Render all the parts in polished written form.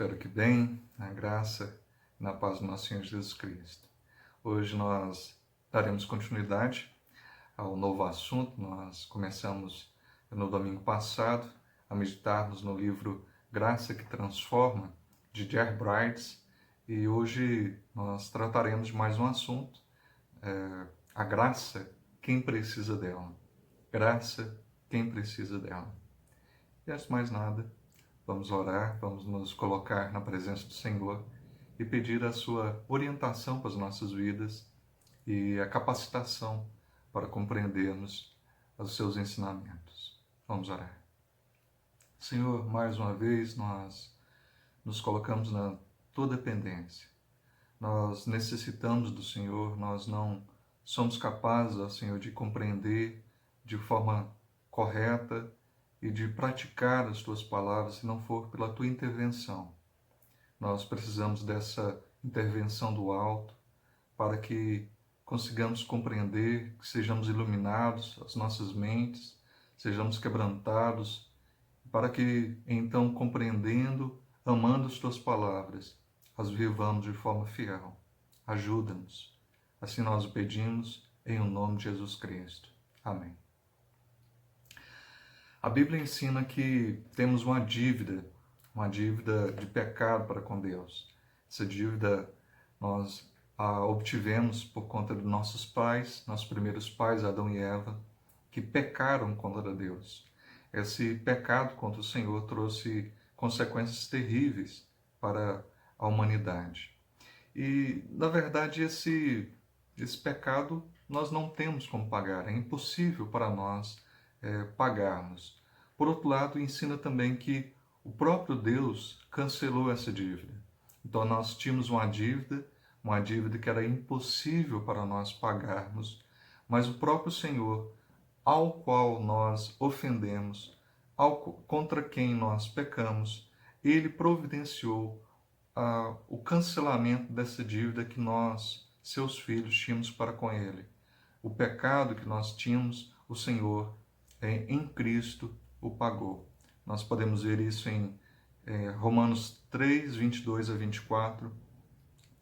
Espero que bem, na graça e na paz do nosso Senhor Jesus Cristo. Hoje nós daremos continuidade ao novo assunto. Nós começamos no domingo passado a meditarmos no livro Graça que Transforma, de J.R. Brides, e hoje nós trataremos de mais um assunto, a graça, quem precisa dela. Graça, quem precisa dela. E antes de mais nada, vamos orar, vamos nos colocar na presença do Senhor e pedir a sua orientação para as nossas vidas e a capacitação para compreendermos os seus ensinamentos. Vamos orar. Senhor, mais uma vez nós nos colocamos na tua dependência. Nós necessitamos do Senhor, nós não somos capazes, ó Senhor, de compreender de forma correta e de praticar as tuas palavras se não for pela tua intervenção. Nós precisamos dessa intervenção do alto para que consigamos compreender, que sejamos iluminados, as nossas mentes, sejamos quebrantados, para que então, compreendendo, amando as tuas palavras, as vivamos de forma fiel. Ajuda-nos. Assim nós o pedimos em o nome de Jesus Cristo. Amém. A Bíblia ensina que temos uma dívida de pecado para com Deus. Essa dívida nós a obtivemos por conta de nossos pais, nossos primeiros pais, Adão e Eva, que pecaram contra Deus. Esse pecado contra o Senhor trouxe consequências terríveis para a humanidade. E, na verdade, esse pecado nós não temos como pagar, é impossível para nós pagarmos. Por outro lado, ensina também que o próprio Deus cancelou essa dívida. Então nós tínhamos uma dívida que era impossível para nós pagarmos, mas o próprio Senhor, ao qual nós ofendemos, contra quem nós pecamos, Ele providenciou o cancelamento dessa dívida que nós, seus filhos, tínhamos para com Ele. O pecado que nós tínhamos, o Senhor, em Cristo, o pagou. Nós podemos ver isso em Romanos 3, 22 a 24.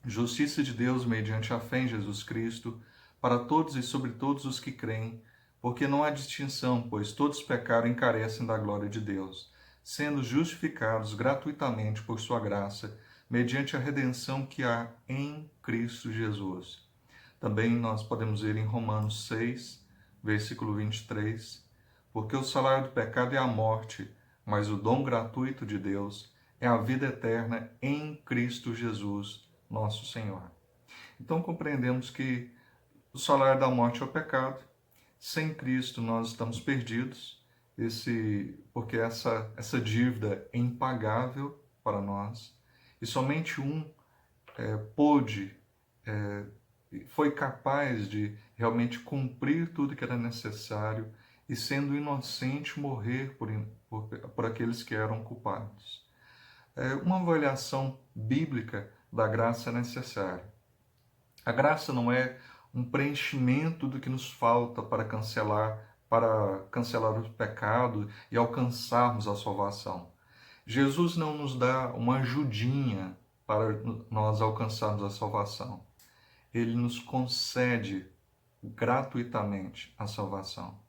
Justiça de Deus mediante a fé em Jesus Cristo, para todos e sobre todos os que creem, porque não há distinção, pois todos pecaram e carecem da glória de Deus, sendo justificados gratuitamente por sua graça, mediante a redenção que há em Cristo Jesus. Também nós podemos ver em Romanos 6, versículo 23, porque o salário do pecado é a morte, mas o dom gratuito de Deus é a vida eterna em Cristo Jesus, nosso Senhor. Então compreendemos que o salário da morte é o pecado. Sem Cristo nós estamos perdidos, porque essa dívida é impagável para nós. E somente foi capaz de realmente cumprir tudo que era necessário e, sendo inocente, morrer por aqueles que eram culpados. Uma avaliação bíblica da graça é necessária. A graça não é um preenchimento do que nos falta para cancelar o pecado e alcançarmos a salvação. Jesus não nos dá uma ajudinha para nós alcançarmos a salvação. Ele nos concede gratuitamente a salvação.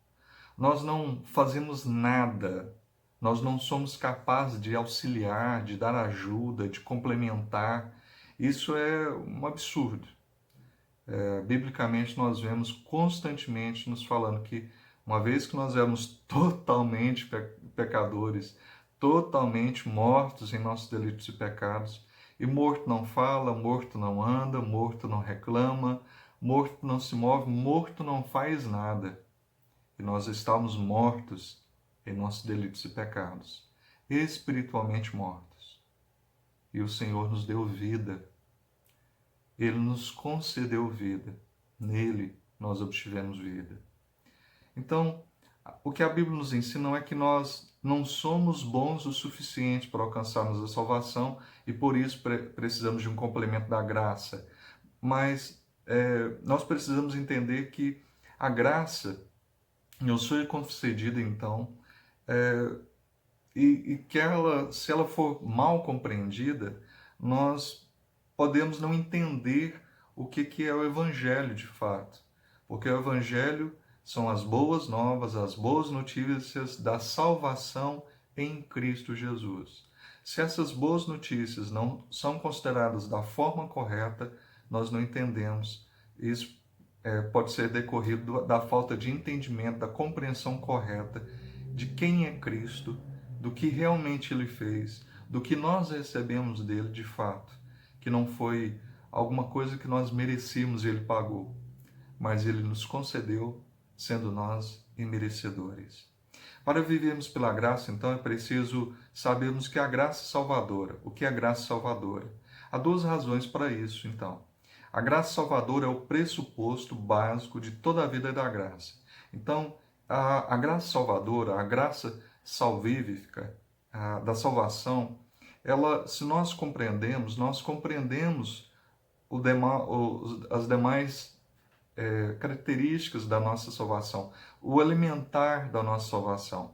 Nós não fazemos nada, nós não somos capazes de auxiliar, de dar ajuda, de complementar. Isso é um absurdo. Biblicamente nós vemos constantemente nos falando que uma vez que nós éramos totalmente pecadores, totalmente mortos em nossos delitos e pecados, e morto não fala, morto não anda, morto não reclama, morto não se move, morto não faz nada. E nós estávamos mortos em nossos delitos e pecados, espiritualmente mortos. E o Senhor nos deu vida. Ele nos concedeu vida. Nele nós obtivemos vida. Então, o que a Bíblia nos ensina não é que nós não somos bons o suficiente para alcançarmos a salvação e por isso precisamos de um complemento da graça. Mas nós precisamos entender que a graça nos foi concedida, então, e que ela, se ela for mal compreendida, nós podemos não entender o que é o Evangelho de fato. Porque o Evangelho são as boas novas, as boas notícias da salvação em Cristo Jesus. Se essas boas notícias não são consideradas da forma correta, nós não entendemos. Isso pode ser decorrido da falta de entendimento, da compreensão correta de quem é Cristo, do que realmente Ele fez, do que nós recebemos dele de fato, que não foi alguma coisa que nós merecíamos e Ele pagou, mas Ele nos concedeu, sendo nós imerecedores. Para vivermos pela graça, então, é preciso sabermos que a graça é salvadora. O que é a graça salvadora? Há duas razões para isso, então. A graça salvadora é o pressuposto básico de toda a vida da graça. Então, a graça salvadora, a graça salvífica, da salvação, ela, se nós compreendemos, as demais características da nossa salvação, o alimentar da nossa salvação.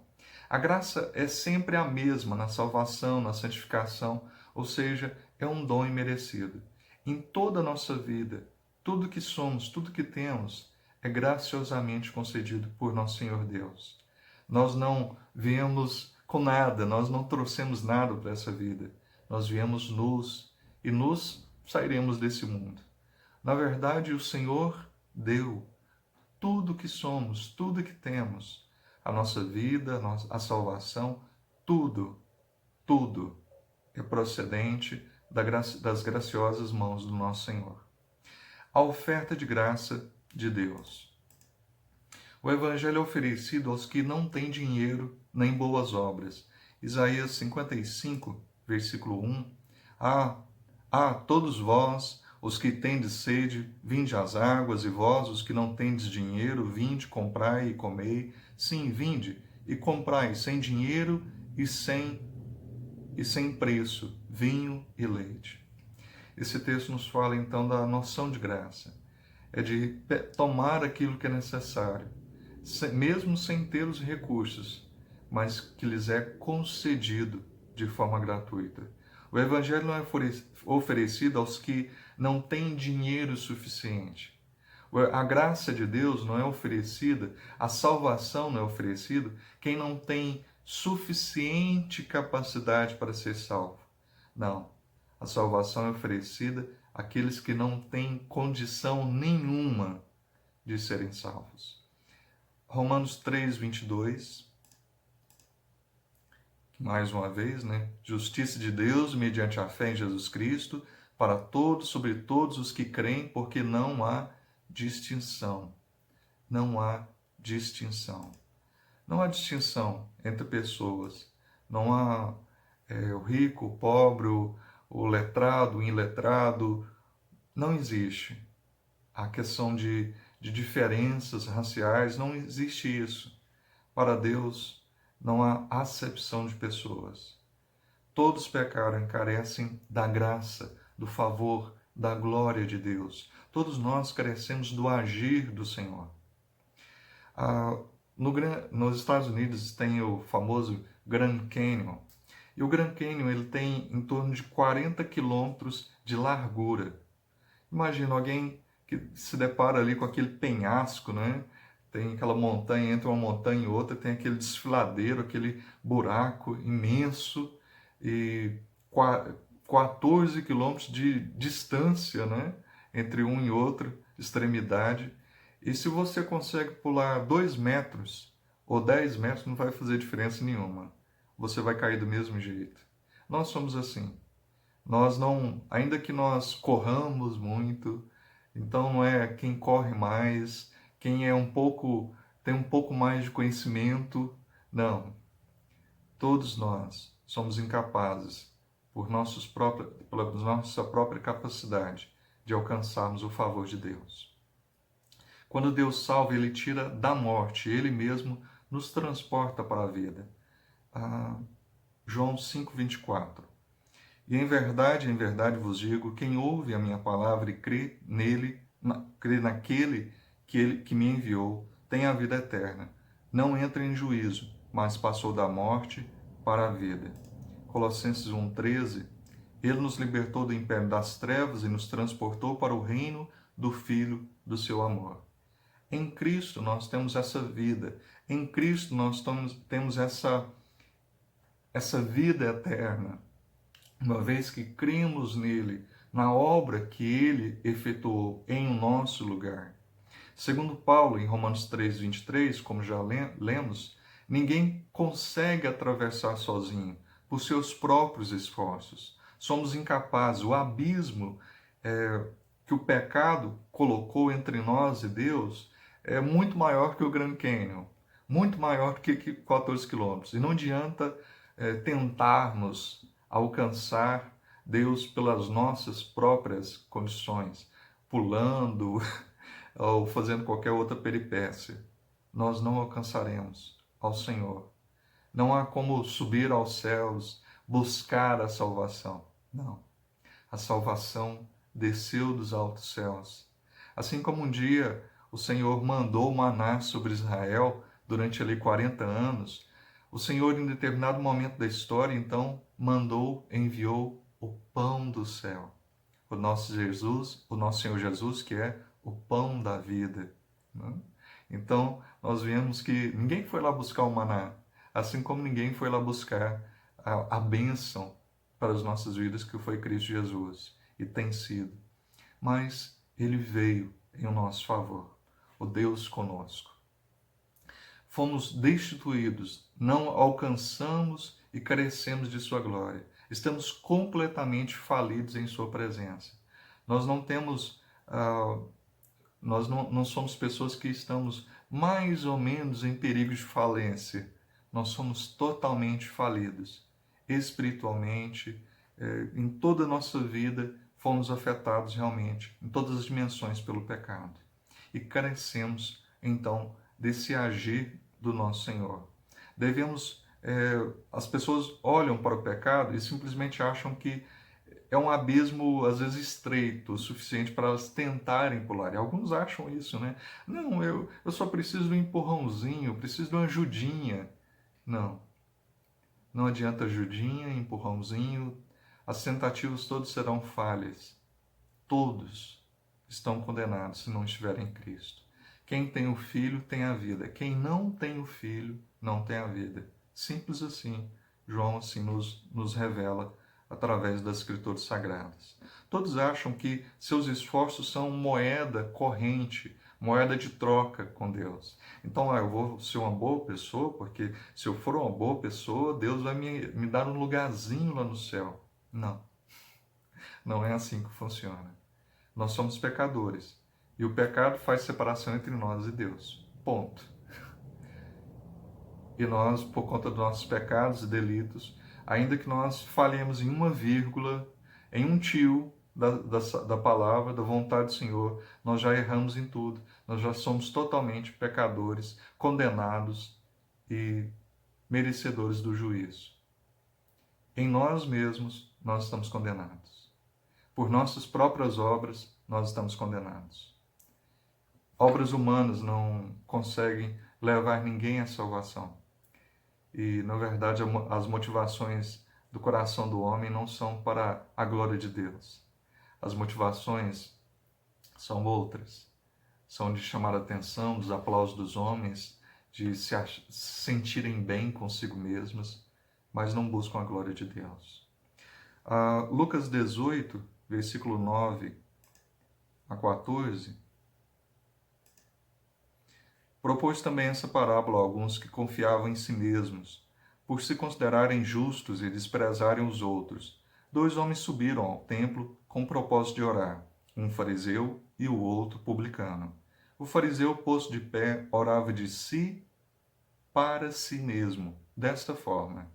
A graça é sempre a mesma na salvação, na santificação, ou seja, é um dom imerecido. Em toda a nossa vida, tudo que somos, tudo que temos, é graciosamente concedido por nosso Senhor Deus. Nós não viemos com nada, nós não trouxemos nada para essa vida. Nós viemos nus e nus sairemos desse mundo. Na verdade, o Senhor deu tudo que somos, tudo que temos, a nossa vida, a salvação, tudo é procedente das graciosas mãos do nosso Senhor. A oferta de graça de Deus. O Evangelho é oferecido aos que não têm dinheiro nem boas obras. Isaías 55, versículo 1. Todos vós, os que tendes sede, vinde às águas, e vós, os que não tendes dinheiro, vinde, comprai e comei. Sim, vinde e comprai sem dinheiro e sem preço, vinho e leite. Esse texto nos fala então da noção de graça. É de tomar aquilo que é necessário, mesmo sem ter os recursos, mas que lhes é concedido de forma gratuita. O Evangelho não é oferecido aos que não têm dinheiro suficiente. A graça de Deus não é oferecida, a salvação não é oferecida quem não tem suficiente capacidade para ser salvo. Não. A salvação é oferecida àqueles que não têm condição nenhuma de serem salvos. Romanos 3, 22. Mais uma vez, né? Justiça de Deus mediante a fé em Jesus Cristo, para todos, sobre todos os que creem, porque não há distinção. Não há distinção. Não há distinção entre pessoas. Não há o rico, o pobre, o letrado, o iletrado. Não existe. A questão de diferenças raciais, não existe isso. Para Deus, não há acepção de pessoas. Todos pecaram e carecem da graça, do favor, da glória de Deus. Todos nós carecemos do agir do Senhor. Nos Estados Unidos tem o famoso Grand Canyon. E o Grand Canyon ele tem em torno de 40 quilômetros de largura. Imagina alguém que se depara ali com aquele penhasco, né? Tem aquela montanha, entre uma montanha e outra, tem aquele desfiladeiro, aquele buraco imenso e 14 quilômetros de distância, né? Entre um e outro extremidade. E se você consegue pular 2 metros ou 10 metros, não vai fazer diferença nenhuma. Você vai cair do mesmo jeito. Nós somos assim. Nós não, ainda que nós corramos muito, então não é quem corre mais, quem tem um pouco mais de conhecimento. Não. Todos nós somos incapazes, pela nossa própria capacidade, de alcançarmos o favor de Deus. Quando Deus salva, Ele tira da morte, Ele mesmo nos transporta para a vida. João 5:24. E em verdade vos digo, quem ouve a minha palavra e crê naquele que me enviou, tem a vida eterna. Não entra em juízo, mas passou da morte para a vida. Colossenses 1,13, Ele nos libertou do império das trevas e nos transportou para o reino do Filho do seu amor. Em Cristo nós temos essa vida, em Cristo nós temos essa vida eterna, uma vez que cremos nele, na obra que ele efetuou em nosso lugar. Segundo Paulo, em Romanos 3,23, como já lemos, ninguém consegue atravessar sozinho, por seus próprios esforços. Somos incapazes. O abismo que o pecado colocou entre nós e Deus é muito maior que o Grand Canyon, muito maior que 14 quilômetros. E não adianta tentarmos alcançar Deus pelas nossas próprias condições, pulando ou fazendo qualquer outra peripécia. Nós não alcançaremos ao Senhor. Não há como subir aos céus, buscar a salvação. Não. A salvação desceu dos altos céus. Assim como um dia o Senhor mandou maná sobre Israel durante ali 40 anos, o Senhor, em determinado momento da história, então, enviou o pão do céu. O nosso Senhor Jesus, que é o pão da vida. Então, nós vemos que ninguém foi lá buscar o maná, assim como ninguém foi lá buscar a bênção para as nossas vidas, que foi Cristo Jesus, e tem sido. Mas ele veio em nosso favor, o Deus conosco. Fomos destituídos, não alcançamos e carecemos de sua glória. Estamos completamente falidos em sua presença. Nós não temos, nós não somos pessoas que estamos mais ou menos em perigo de falência. Nós somos totalmente falidos. Espiritualmente, em toda a nossa vida, fomos afetados realmente, em todas as dimensões, pelo pecado. E carecemos, então, desse agir do nosso Senhor. As pessoas olham para o pecado e simplesmente acham que é um abismo, às vezes, estreito, o suficiente para elas tentarem pular. E alguns acham isso, né? Não, eu só preciso de um empurrãozinho, preciso de uma ajudinha. Não. Não adianta ajudinha, empurrãozinho. As tentativas todas serão falhas. Todos estão condenados se não estiverem em Cristo. Quem tem o Filho tem a vida. Quem não tem o Filho não tem a vida. Simples assim. João assim nos revela através das Escrituras Sagradas. Todos acham que seus esforços são moeda corrente, moeda de troca com Deus. Então, eu vou ser uma boa pessoa, porque se eu for uma boa pessoa, Deus vai me dar um lugarzinho lá no céu. Não. Não é assim que funciona. Nós somos pecadores. E o pecado faz separação entre nós e Deus. Ponto. E nós, por conta dos nossos pecados e delitos, ainda que nós falhemos em uma vírgula, em um tio da palavra, da vontade do Senhor, nós já erramos em tudo. Nós já somos totalmente pecadores, condenados e merecedores do juízo. Em nós mesmos, nós estamos condenados. Por nossas próprias obras, nós estamos condenados. Obras humanas não conseguem levar ninguém à salvação. E, na verdade, as motivações do coração do homem não são para a glória de Deus. As motivações são outras. São de chamar a atenção, dos aplausos dos homens, de se sentirem bem consigo mesmas, mas não buscam a glória de Deus. Lucas 18, versículo 9 a 14, propôs também essa parábola a alguns que confiavam em si mesmos, por se considerarem justos e desprezarem os outros. 2 homens subiram ao templo com o propósito de orar, um fariseu e o outro publicano. O fariseu, posto de pé, orava de si para si mesmo, desta forma: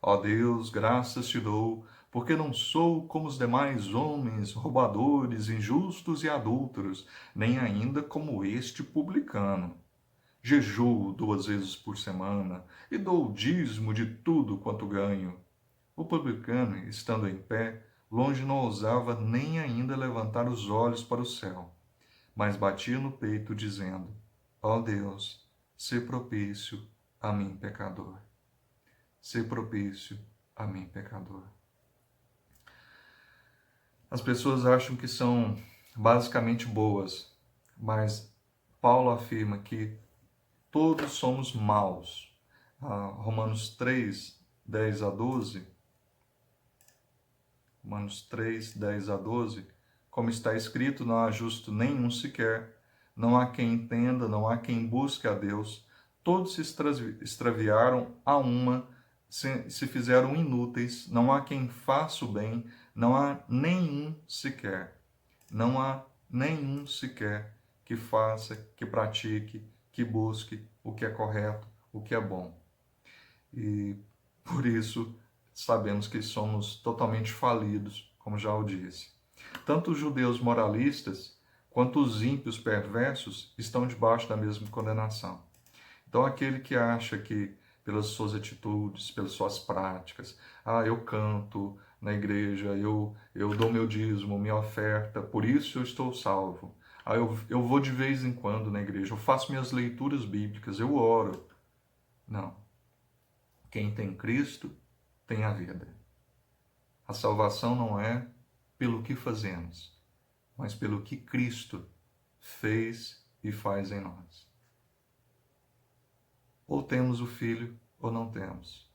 Ó Deus, graças te dou, porque não sou como os demais homens, roubadores, injustos e adúlteros, nem ainda como este publicano. Jejuo 2 vezes por semana e dou o dízimo de tudo quanto ganho. O publicano, estando em pé, longe não ousava nem ainda levantar os olhos para o céu, mas batia no peito, dizendo: Ó Deus, sê propício a mim, pecador. sê propício a mim, pecador. As pessoas acham que são basicamente boas, mas Paulo afirma que todos somos maus. Romanos 3, 10 a 12, Romanos 3, 10 a 12, como está escrito, não há justo nenhum sequer, não há quem entenda, não há quem busque a Deus, todos se extraviaram a uma, se fizeram inúteis, não há quem faça o bem, não há nenhum sequer, não há nenhum sequer que faça, que pratique, que busque o que é correto, o que é bom. E por isso sabemos que somos totalmente falidos, como já o disse. Tanto os judeus moralistas quanto os ímpios perversos estão debaixo da mesma condenação. Então, aquele que acha que pelas suas atitudes, pelas suas práticas, eu canto na igreja, eu dou meu dízimo, minha oferta, por isso eu estou salvo. Eu vou de vez em quando na igreja, eu faço minhas leituras bíblicas, eu oro. Não. Quem tem Cristo tem a vida. A salvação não é pelo que fazemos, mas pelo que Cristo fez e faz em nós. Ou temos o Filho ou não temos.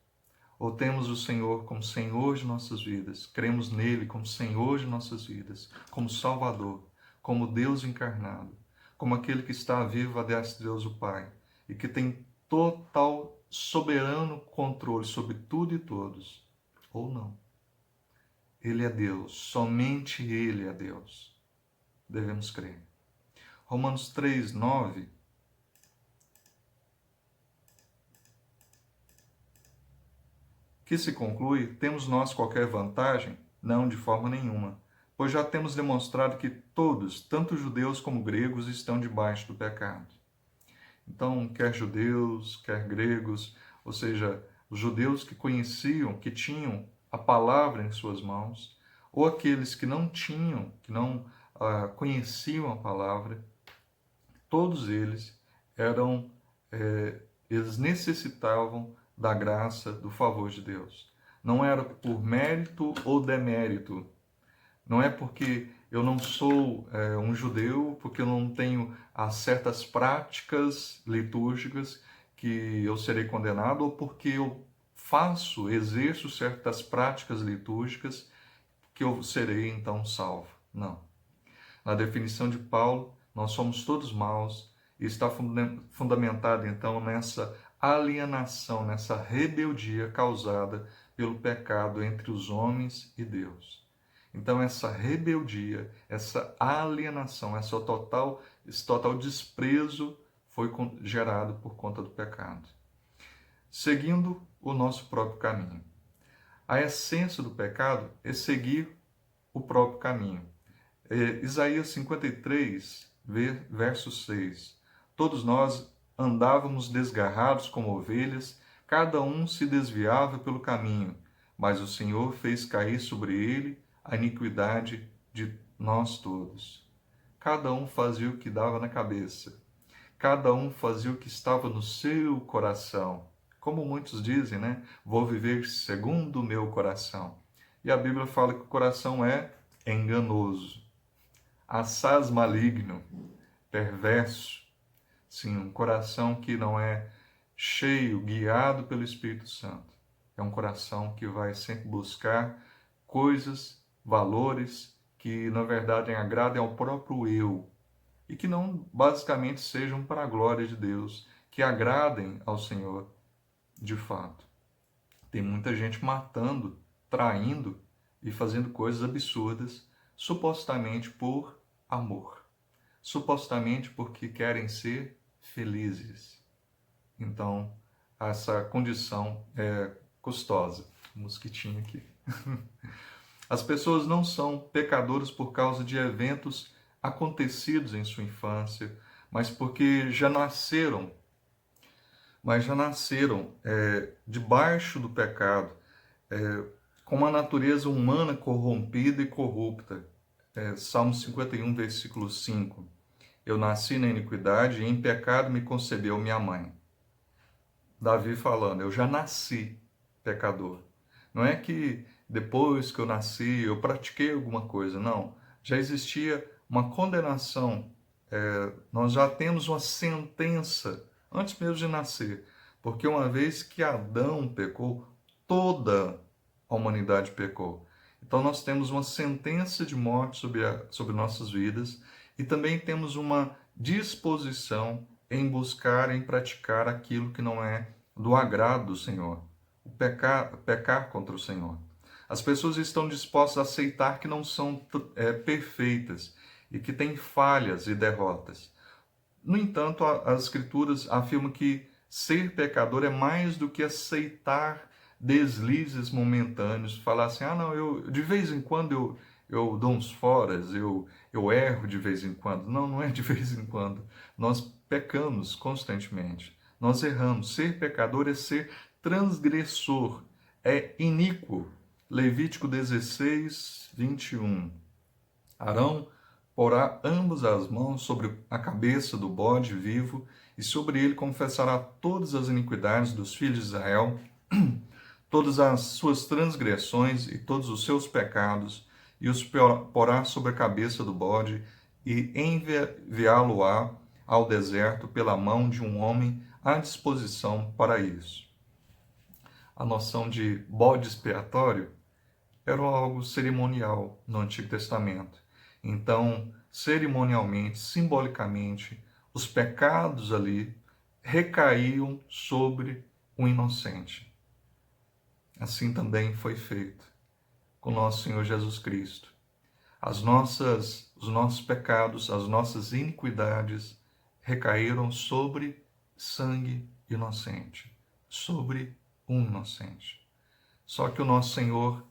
Ou temos o Senhor como Senhor de nossas vidas, cremos nele como Senhor de nossas vidas, como Salvador, como Deus encarnado, como aquele que está vivo à destra de Deus o Pai e que tem total soberano controle sobre tudo e todos, ou não. Ele é Deus, somente Ele é Deus. Devemos crer. Romanos 3, 9. Que se conclui, temos nós qualquer vantagem? Não, de forma nenhuma, pois já temos demonstrado que todos, tanto judeus como gregos, estão debaixo do pecado. Então, quer judeus, quer gregos, ou seja, os judeus que conheciam, que tinham a palavra em suas mãos, ou aqueles que não tinham, que não conheciam a palavra, todos eles eles necessitavam da graça, do favor de Deus. Não era por mérito ou demérito. Não é porque eu não sou um judeu, porque eu não tenho certas práticas litúrgicas que eu serei condenado, ou porque eu exerço certas práticas litúrgicas que eu serei então salvo. Não. Na definição de Paulo, nós somos todos maus e está fundamentado então nessa alienação, nessa rebeldia causada pelo pecado entre os homens e Deus. Então essa rebeldia, essa alienação, esse total desprezo foi gerado por conta do pecado. Seguindo o nosso próprio caminho. A essência do pecado é seguir o próprio caminho. Isaías 53, verso 6. Todos nós andávamos desgarrados como ovelhas, cada um se desviava pelo caminho, mas o Senhor fez cair sobre ele a iniquidade de nós todos. Cada um fazia o que dava na cabeça. Cada um fazia o que estava no seu coração. Como muitos dizem, né? Vou viver segundo o meu coração. E a Bíblia fala que o coração é enganoso, assaz maligno, perverso. Sim, um coração que não é cheio, guiado pelo Espírito Santo. É um coração que vai sempre buscar coisas, valores que, na verdade, agradem ao próprio eu e que não, basicamente, sejam para a glória de Deus, que agradem ao Senhor de fato. Tem muita gente matando, traindo e fazendo coisas absurdas, supostamente por amor, supostamente porque querem ser felizes. Então, essa condição é custosa. Mosquitinho aqui. As pessoas não são pecadoras por causa de eventos acontecidos em sua infância, mas porque já nasceram debaixo do pecado, com uma natureza humana corrompida e corrupta. Salmo 51, versículo 5. Eu nasci na iniquidade e em pecado me concebeu minha mãe. Davi falando, eu já nasci pecador. Não é que depois que eu nasci eu pratiquei alguma coisa, não. Já existia uma condenação, nós já temos uma sentença antes mesmo de nascer, porque uma vez que Adão pecou, toda a humanidade pecou. Então nós temos uma sentença de morte sobre nossas vidas e também temos uma disposição em buscar, em praticar aquilo que não é do agrado do Senhor, o pecar contra o Senhor. As pessoas estão dispostas a aceitar que não são perfeitas e que têm falhas e derrotas. No entanto, as Escrituras afirmam que ser pecador é mais do que aceitar deslizes momentâneos, falar assim, não, de vez em quando eu dou uns foras, eu erro de vez em quando. Não, não é de vez em quando. Nós pecamos constantemente. Nós erramos. Ser pecador é ser transgressor, é iníquo. Levítico 16, 21. Arão porá ambas as mãos sobre a cabeça do bode vivo e sobre ele confessará todas as iniquidades dos filhos de Israel, todas as suas transgressões e todos os seus pecados, e os porá sobre a cabeça do bode e enviá-lo-á ao deserto pela mão de um homem à disposição para isso. A noção de bode expiatório era algo cerimonial no Antigo Testamento. Então, cerimonialmente, simbolicamente, os pecados ali recaíam sobre o inocente. Assim também foi feito com nosso Senhor Jesus Cristo. Os nossos pecados, as nossas iniquidades recaíram sobre sangue inocente, sobre um inocente. Só que o nosso Senhor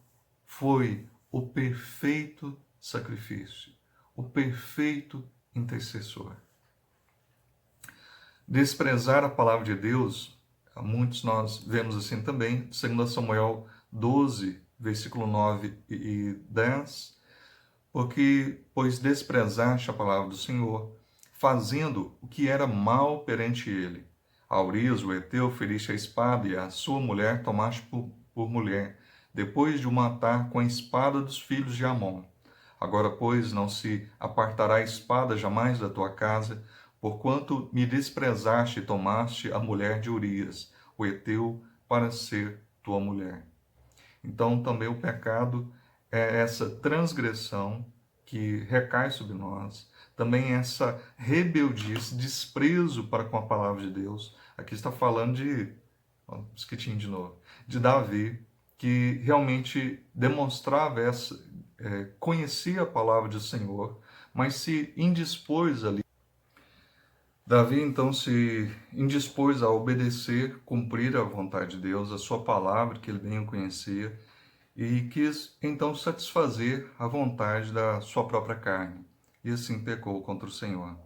foi o perfeito sacrifício, o perfeito intercessor. Desprezar a palavra de Deus, muitos nós vemos assim também, 2 Samuel 12, versículo 9 e 10, pois desprezaste a palavra do Senhor, fazendo o que era mal perante ele. A Urias, o heteu, feriste a espada, e a sua mulher tomaste por mulher, depois de o matar com a espada dos filhos de Amon. Agora, pois, não se apartará a espada jamais da tua casa, porquanto me desprezaste e tomaste a mulher de Urias, o heteu, para ser tua mulher. Então, também o pecado é essa transgressão que recai sobre nós, também essa rebeldia, esse desprezo para com a palavra de Deus. Aqui está falando de novo, de Davi, que realmente demonstrava conhecia a palavra do Senhor, mas se indispôs ali. Davi então se indispôs a obedecer, cumprir a vontade de Deus, a sua palavra que ele bem o conhecia, e quis então satisfazer a vontade da sua própria carne, e assim pecou contra o Senhor.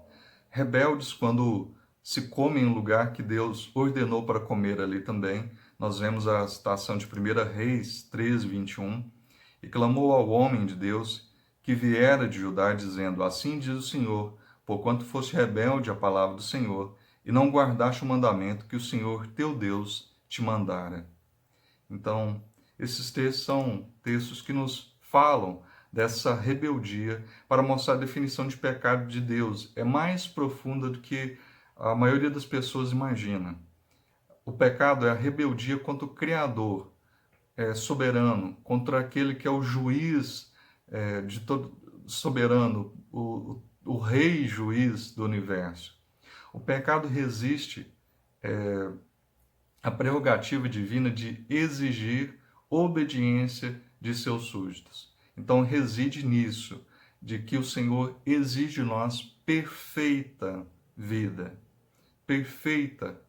Rebeldes, quando se come em um lugar que Deus ordenou para comer ali também, nós vemos a citação de 1 Reis 13, 21, e clamou ao homem de Deus que viera de Judá, dizendo, assim diz o Senhor, porquanto foste rebelde à palavra do Senhor, e não guardaste o mandamento que o Senhor teu Deus te mandara. Então, esses textos são textos que nos falam dessa rebeldia para mostrar a definição de pecado de Deus. É mais profunda do que a maioria das pessoas imagina. O pecado é a rebeldia contra o Criador, soberano, contra aquele que é o juiz de todo soberano, o rei juiz do universo. O pecado resiste à prerrogativa divina de exigir obediência de seus súditos. Então reside nisso, de que o Senhor exige de nós perfeita vida, perfeita,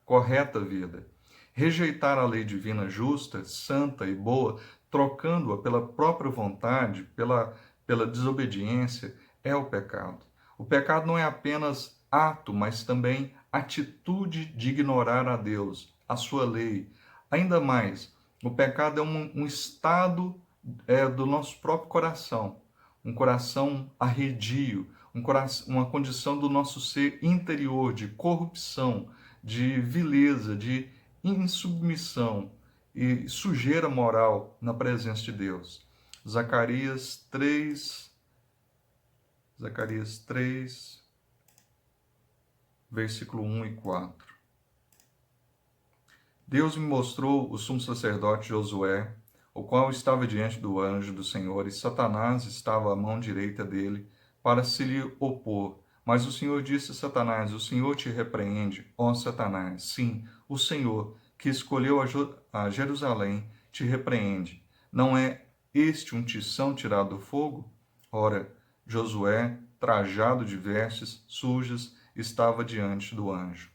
correta vida. Rejeitar a lei divina justa, santa e boa, trocando-a pela própria vontade, pela desobediência, é o pecado. O pecado não é apenas ato, mas também atitude de ignorar a Deus, a sua lei. Ainda mais, o pecado é um estado do nosso próprio coração, um coração arredio, uma condição do nosso ser interior de corrupção, de vileza, de insubmissão e sujeira moral na presença de Deus. Zacarias 3, versículo 1 e 4. Deus me mostrou o sumo sacerdote Josué, o qual estava diante do anjo do Senhor, e Satanás estava à mão direita dele, para se lhe opor. Mas o Senhor disse a Satanás: o Senhor te repreende, ó Satanás. Sim, o Senhor, que escolheu a Jerusalém, te repreende. Não é este um tição tirado do fogo? Ora, Josué, trajado de vestes sujas, estava diante do anjo.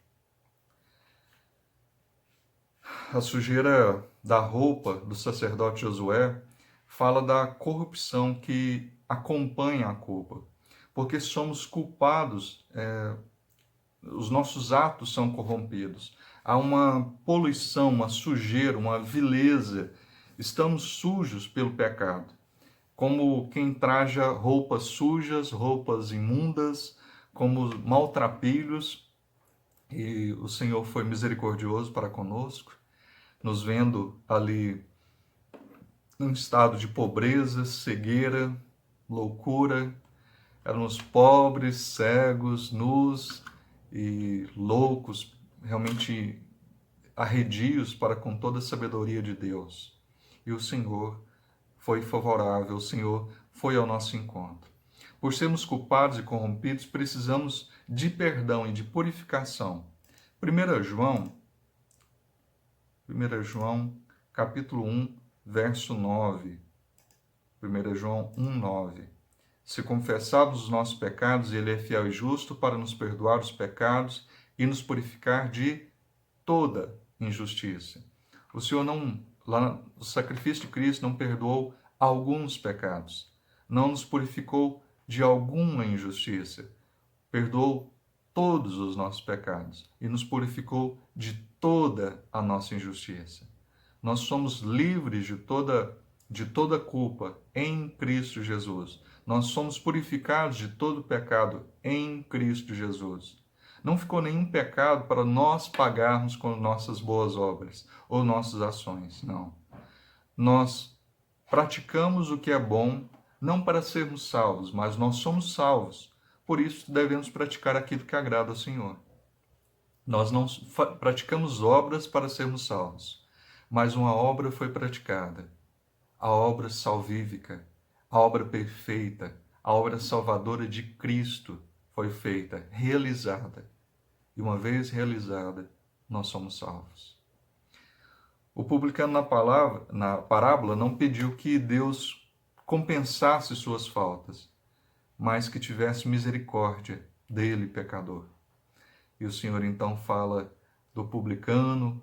A sujeira da roupa do sacerdote Josué fala da corrupção que acompanha a culpa, porque somos culpados, os nossos atos são corrompidos. Há uma poluição, uma sujeira, uma vileza. Estamos sujos pelo pecado, como quem traja roupas sujas, roupas imundas, como maltrapilhos. E o Senhor foi misericordioso para conosco, nos vendo ali num estado de pobreza, cegueira, loucura. Éramos pobres, cegos, nus e loucos, realmente arredios para com toda a sabedoria de Deus. E o Senhor foi favorável, o Senhor foi ao nosso encontro. Por sermos culpados e corrompidos, precisamos de perdão e de purificação. 1 João, capítulo 1, verso 9. 1 João 1, 9. Se confessarmos os nossos pecados, Ele é fiel e justo para nos perdoar os pecados e nos purificar de toda injustiça. O Senhor lá no sacrifício de Cristo não perdoou alguns pecados, não nos purificou de alguma injustiça, perdoou todos os nossos pecados e nos purificou de toda a nossa injustiça. Nós somos livres de toda culpa em Cristo Jesus. Nós somos purificados de todo pecado em Cristo Jesus. Não ficou nenhum pecado para nós pagarmos com nossas boas obras ou nossas ações, não. Nós praticamos o que é bom, não para sermos salvos, mas nós somos salvos. Por isso devemos praticar aquilo que agrada ao Senhor. Nós não praticamos obras para sermos salvos, mas uma obra foi praticada. A obra salvífica, a obra perfeita, a obra salvadora de Cristo foi feita, realizada. E uma vez realizada, nós somos salvos. O publicano na parábola não pediu que Deus compensasse suas faltas, mas que tivesse misericórdia dele, pecador. E o Senhor então fala do publicano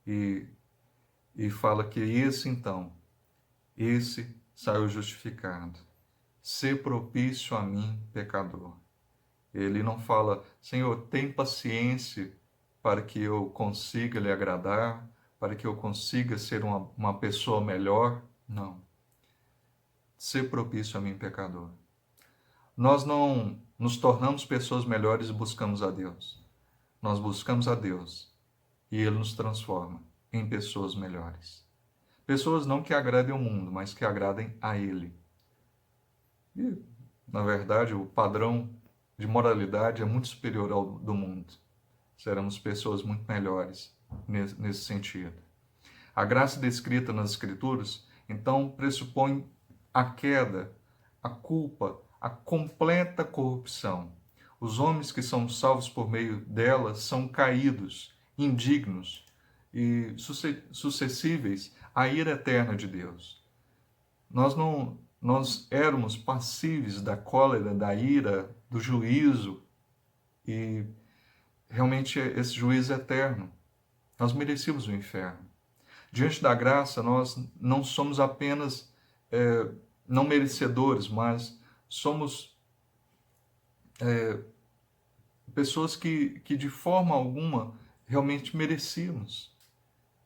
e fala que esse saiu justificado. Sê propício a mim, pecador. Ele não fala: Senhor, tem paciência para que eu consiga lhe agradar, para que eu consiga ser uma pessoa melhor. Não. Sê propício a mim, pecador. Nós não nos tornamos pessoas melhores e buscamos a Deus. Nós buscamos a Deus e Ele nos transforma em pessoas melhores. Pessoas não que agradem ao mundo, mas que agradem a Ele. E, na verdade, o padrão de moralidade é muito superior ao do mundo. Seremos pessoas muito melhores nesse sentido. A graça descrita nas Escrituras, então, pressupõe a queda, a culpa, a completa corrupção. Os homens que são salvos por meio dela são caídos, indignos e suscetíveis à ira eterna de Deus. Nós éramos passíveis da cólera, da ira, do juízo, e realmente esse juízo é eterno. Nós merecíamos o inferno. Diante da graça, nós não somos apenas não merecedores, mas somos pessoas que de forma alguma realmente merecíamos.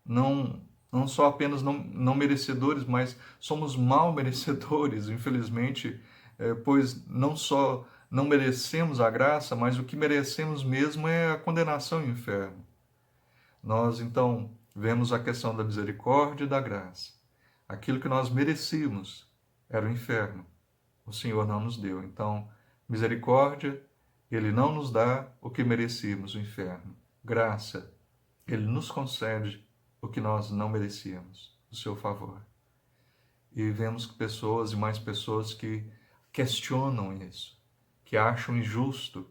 Não só apenas não merecedores, mas somos mal merecedores, infelizmente, pois não só não merecemos a graça, mas o que merecemos mesmo é a condenação e o inferno. Nós, então, vemos a questão da misericórdia e da graça. Aquilo que nós merecíamos era o inferno. O Senhor não nos deu. Então, misericórdia, Ele não nos dá o que merecíamos, o inferno. Graça, Ele nos concede o que nós não merecíamos, o seu favor. E vemos que pessoas e mais pessoas que questionam isso, que acham injusto.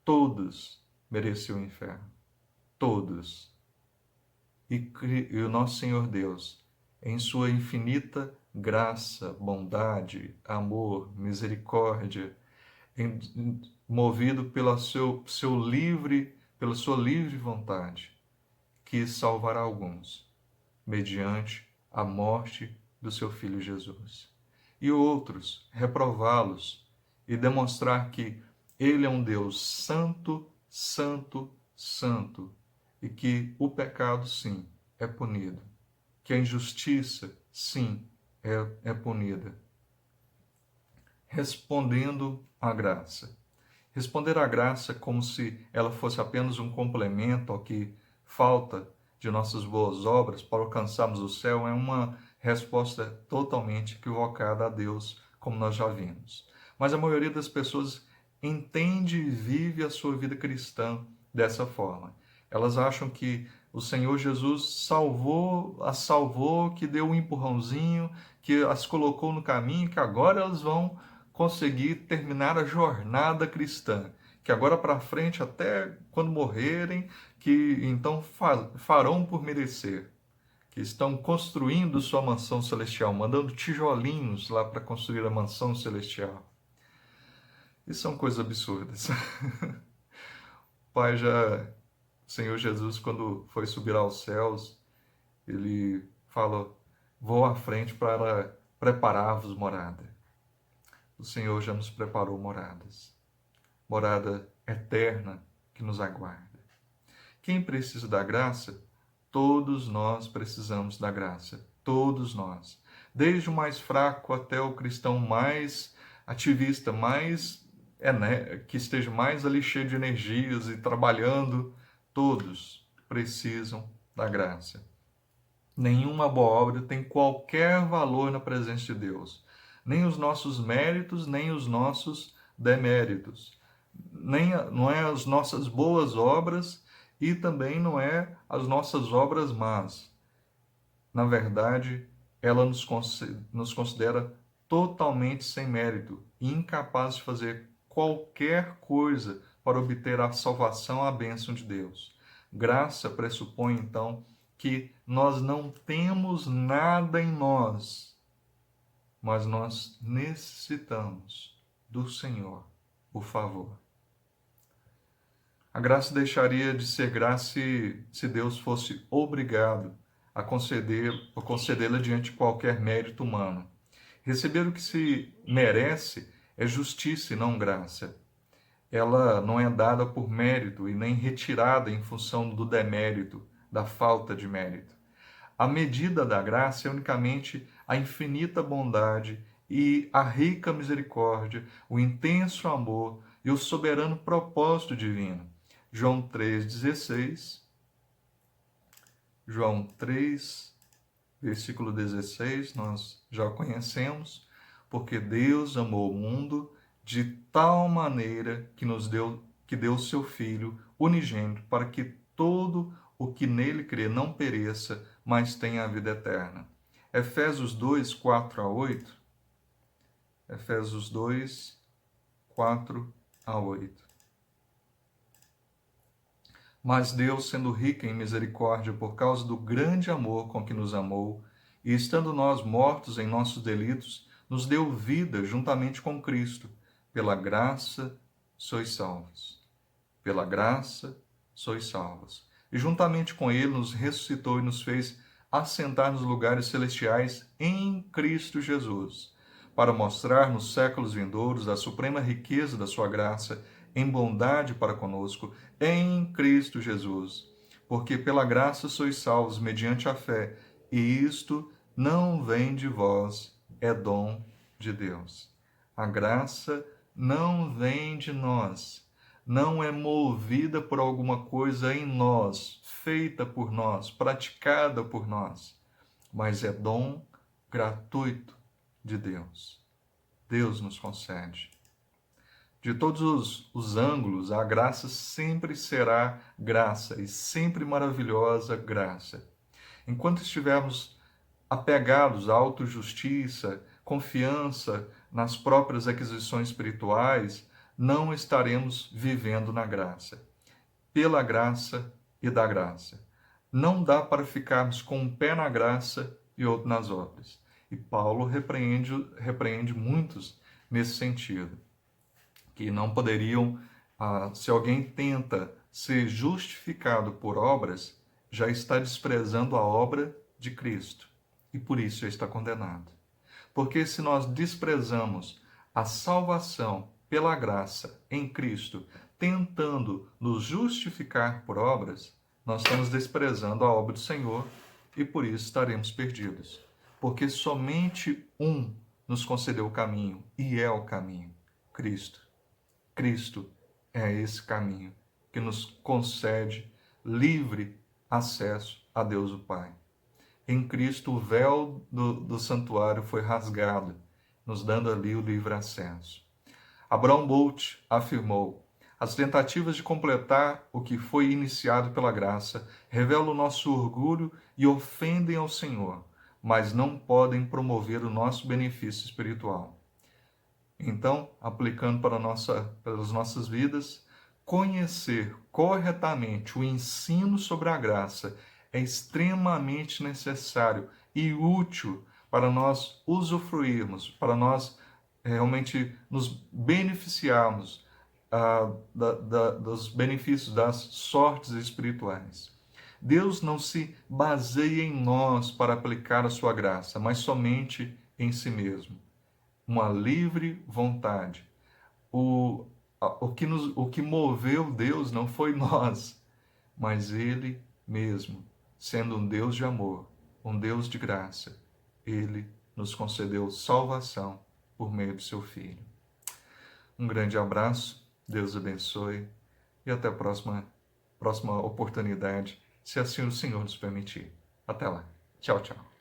Todos mereciam o inferno. Todos. E o nosso Senhor Deus, em sua infinita graça, bondade, amor, misericórdia, movido pela sua livre vontade, quis salvar alguns, mediante a morte do seu Filho Jesus. E outros, reprová-los e demonstrar que Ele é um Deus santo, santo, santo, e que o pecado, sim, é punido, que a injustiça, sim, é punida. Respondendo à graça. Responder à graça como se ela fosse apenas um complemento ao que falta de nossas boas obras para alcançarmos o céu é uma resposta totalmente equivocada a Deus, como nós já vimos. Mas a maioria das pessoas entende e vive a sua vida cristã dessa forma. Elas acham que o Senhor Jesus as salvou, que deu um empurrãozinho, que as colocou no caminho, que agora elas vão conseguir terminar a jornada cristã, que agora para frente, até quando morrerem, que então farão por merecer, que estão construindo sua mansão celestial, mandando tijolinhos lá para construir a mansão celestial. Isso são coisas absurdas. Pai já, Senhor Jesus, quando foi subir aos céus, ele fala: vou à frente para preparar-vos morada. O Senhor já nos preparou moradas. Morada eterna que nos aguarda. Quem precisa da graça? Todos nós precisamos da graça. Todos nós. Desde o mais fraco até o cristão mais ativista, que esteja mais ali cheio de energias e trabalhando, todos precisam da graça. Nenhuma boa obra tem qualquer valor na presença de Deus. Nem os nossos méritos, nem os nossos deméritos. Não é as nossas boas obras e também não é as nossas obras más. Na verdade, ela nos considera totalmente sem mérito e incapazes de fazer qualquer coisa para obter a salvação, a bênção de Deus. Graça pressupõe, então, que nós não temos nada em nós, mas nós necessitamos do Senhor, por favor. A graça deixaria de ser graça se Deus fosse obrigado a concedê-la diante de qualquer mérito humano. Receber o que se merece é justiça e não graça. Ela não é dada por mérito e nem retirada em função do demérito, da falta de mérito. A medida da graça é unicamente a infinita bondade e a rica misericórdia, o intenso amor e o soberano propósito divino. João 3,16, João 3, versículo 16, nós já conhecemos, porque Deus amou o mundo de tal maneira que deu seu Filho unigênito para que todo o que nele crê não pereça, mas tenha a vida eterna. Efésios 2, 4 a 8. Efésios 2, 4 a 8. Mas Deus, sendo rico em misericórdia por causa do grande amor com que nos amou, e estando nós mortos em nossos delitos, nos deu vida juntamente com Cristo. Pela graça sois salvos. Pela graça sois salvos. E juntamente com Ele nos ressuscitou e nos fez assentar nos lugares celestiais em Cristo Jesus, para mostrar nos séculos vindouros a suprema riqueza da sua graça em bondade para conosco, em Cristo Jesus. Porque pela graça sois salvos mediante a fé, e isto não vem de vós, é dom de Deus. A graça não vem de nós, não é movida por alguma coisa em nós, feita por nós, praticada por nós, mas é dom gratuito de Deus. Deus nos concede. De todos os ângulos, a graça sempre será graça e sempre maravilhosa graça. Enquanto estivermos apegados à autojustiça, confiança nas próprias aquisições espirituais, não estaremos vivendo na graça. Pela graça e da graça. Não dá para ficarmos com um pé na graça e outro nas obras. E Paulo repreende muitos nesse sentido, que não poderiam, se alguém tenta ser justificado por obras, já está desprezando a obra de Cristo e por isso já está condenado. Porque se nós desprezamos a salvação pela graça em Cristo, tentando nos justificar por obras, nós estamos desprezando a obra do Senhor e por isso estaremos perdidos. Porque somente um nos concedeu o caminho e é o caminho, Cristo. Cristo é esse caminho que nos concede livre acesso a Deus o Pai. Em Cristo, o véu do santuário foi rasgado, nos dando ali o livre acesso. Abraham Bolt afirmou: as tentativas de completar o que foi iniciado pela graça revelam o nosso orgulho e ofendem ao Senhor, mas não podem promover o nosso benefício espiritual. Então, aplicando para as nossas vidas, conhecer corretamente o ensino sobre a graça é extremamente necessário e útil para nós usufruirmos, para nós realmente nos beneficiarmos dos benefícios das sortes espirituais. Deus não se baseia em nós para aplicar a sua graça, mas somente em si mesmo. Uma livre vontade. O que moveu Deus não foi nós, mas Ele mesmo, sendo um Deus de amor, um Deus de graça. Ele nos concedeu salvação por meio do seu Filho. Um grande abraço, Deus abençoe e até a próxima oportunidade, se assim o Senhor nos permitir. Até lá. Tchau, tchau.